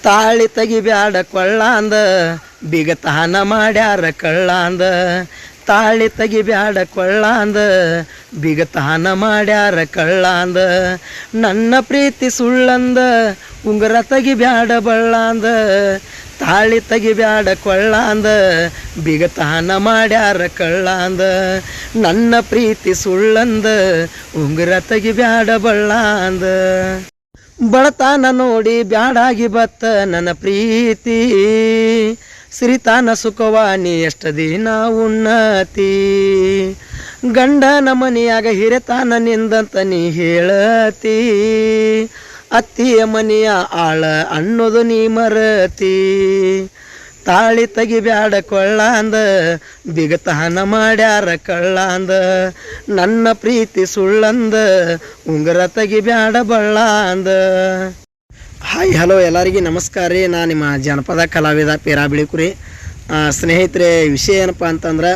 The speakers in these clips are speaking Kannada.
ತಾಳಿ ತೆಗಿಬ್ಯಾಡ ಕೊಳ್ಳಾಂದ ಬಿಗತಾನ ಮಾಡ್ಯಾರ ಕಳ್ಳಾಂದ ತಾಳಿ ತೆಗಿಬ್ಯಾಡ ಕೊಳ್ಳಾಂದ ಬಿಗತಾನ ಮಾಡ್ಯಾರ ಕಳ್ಳಾಂದ ನನ್ನ ಪ್ರೀತಿ ಸುಳ್ಳಂದ ಉಂಗುರ ತೆಗಿಬ್ಯಾಡ ಬಳ್ಳಾಂದ ತಾಳಿ ತೆಗಿಬ್ಯಾಡ ಕೊಳ್ಳಾಂದ ಬಿಗತಾನ ಮಾಡ್ಯಾರ ಕಳ್ಳಾಂದ ನನ್ನ ಪ್ರೀತಿ ಸುಳ್ಳಂದ ಉಂಗುರ ತೆಗಿಬ್ಯಾಡ ಬಳ್ಳಾಂದ ಬಡತಾನ ನೋಡಿ ಬ್ಯಾಡಾಗಿ ಬತ್ತ ನನ್ನ ಪ್ರೀತಿ ಸಿರಿತಾನ ಸುಖವಾನಿ ಎಷ್ಟು ದಿನ ಉನ್ನತಿ ಗಂಡನ ಮನೆಯಾಗ ಹಿರಿತಾನ ನಿಂದಂತ ನೀ ಹೇಳತಿ ಅತ್ತಿಯ ಮನೆಯ ಆಳ ಅನ್ನೋದು ನೀ ಮರತಿ ತಾಳಿ ತೆಗಿಬ್ಯಾಡ ಕೊಳ್ಳಾಂದ ಬಿಗತಾನ ಮಾಡ್ಯಾರ ಕಳ್ಳಾಂದ ನನ್ನ ಪ್ರೀತಿ ಸುಳ್ಳಂದ ಉಂಗುರ ತೆಗಿಬ್ಯಾಡ ಬಳ್ಳಾಂದ. ಹಾಯ್ ಹಲೋ ಎಲ್ಲರಿಗೂ ನಮಸ್ಕಾರ ರೀ. ನಾನು ನಿಮ್ಮ ಜನಪದ ಕಲಾವಿದ ಪೇರಾ ಬಿಳಿಕುರಿ. ಸ್ನೇಹಿತರೆ, ವಿಷಯ ಏನಪ್ಪ ಅಂತಂದ್ರೆ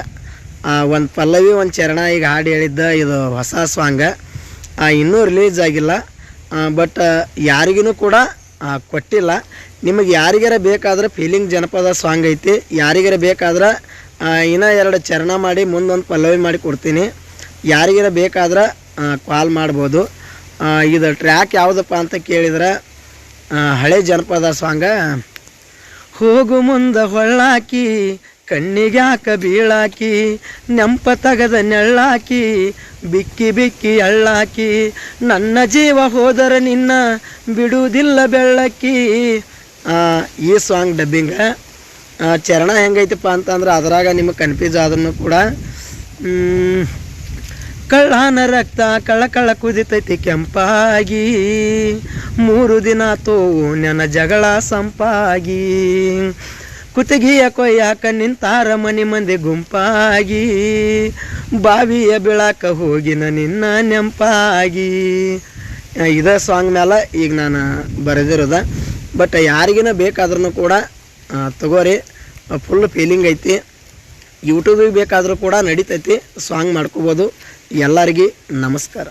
ಒಂದು ಪಲ್ಲವಿ ಒಂದು ಚರಣ ಈಗ ಹಾಡು ಹೇಳಿದ್ದ. ಇದು ಹೊಸ ಸಾಂಗ್, ಇನ್ನೂ ರಿಲೀಸ್ ಆಗಿಲ್ಲ. ಬಟ್ ಯಾರಿಗೂ ಕೂಡ ಕೊಟ್ಟಿಲ್ಲ. ನಿಮಗೆ ಯಾರಿಗಾರ ಬೇಕಾದ್ರೆ ಫೀಲಿಂಗ್ ಜನಪದ ಸಾಂಗ್ ಐತಿ, ಯಾರಿಗಾರ ಬೇಕಾದ್ರೆ ಇನ್ನೂ 2 ಚರಣ ಮಾಡಿ ಮುಂದೊಂದು ಪಲ್ಲವಿ ಮಾಡಿ ಕೊಡ್ತೀನಿ. ಯಾರಿಗಾರ ಬೇಕಾದ್ರೆ ಕಾಲ್ ಮಾಡ್ಬೋದು. ಇದು ಟ್ರ್ಯಾಕ್ ಯಾವುದಪ್ಪ ಅಂತ ಕೇಳಿದ್ರೆ ಹಳೆ ಜನಪದ ಸಾಂಗ. ಹೋಗು ಮುಂದೆ ಹೊಳ್ಳಾಕಿ ಕಣ್ಣಿಗ್ಯಾಕ ಬೀಳಾಕಿ ನೆಂಪ ತಗದ ನೆಳ್ಳಾಕಿ ಬಿಕ್ಕಿ ಬಿಕ್ಕಿ ಅಳ್ಳಾಕಿ ನನ್ನ ಜೀವ ಹೋದರೆ ನಿನ್ನ ಬಿಡುವುದಿಲ್ಲ ಬೆಳ್ಳಕ್ಕಿ. ಈ ಸಾಂಗ್ ಡಬ್ಬಿಂಗ. ಚರಣ ಹೆಂಗೈತಪ್ಪ ಅಂತಂದ್ರೆ ಅದ್ರಾಗ ನಿಮಗೆ ಕನ್ಫ್ಯೂಸ್ ಆದ್ರೂ ಕೂಡ ಕಳ್ಳಾನ ರಕ್ತ ಕಳ ಕುದಿತೈತಿ ಕೆಂಪಾಗಿ 3 ದಿನ ತೋ ನನ್ನ ಜಗಳ ಸಂಪಾಗಿ ಕುತ್ತಿಗೆಯ ಕೊಯ್ಯಾಕ ನಿಂತಾರ ಮನೆ ಮಂದಿ ಗುಂಪಾಗಿ ಬಾವಿಯ ಬೀಳಾಕ ಹೋಗಿನ ನಿನ್ನ ನೆಂಪಾಗಿ. ಇದೇ ಸಾಂಗ್ ಮೇಲೆ ಈಗ ನಾನು ಬರೆದಿರೋದ. ಬಟ್ ಯಾರಿಗಿನ ಬೇಕಾದ್ರೂ ಕೂಡ ತಗೋರಿ, ಫುಲ್ ಫೀಲಿಂಗ್ ಐತಿ. ಯೂಟ್ಯೂಬಿಗೆ ಬೇಕಾದರೂ ಕೂಡ ನಡೀತೈತಿ, ಸಾಂಗ್ ಮಾಡ್ಕೋಬೋದು. ಎಲ್ಲರಿಗೂ ನಮಸ್ಕಾರ.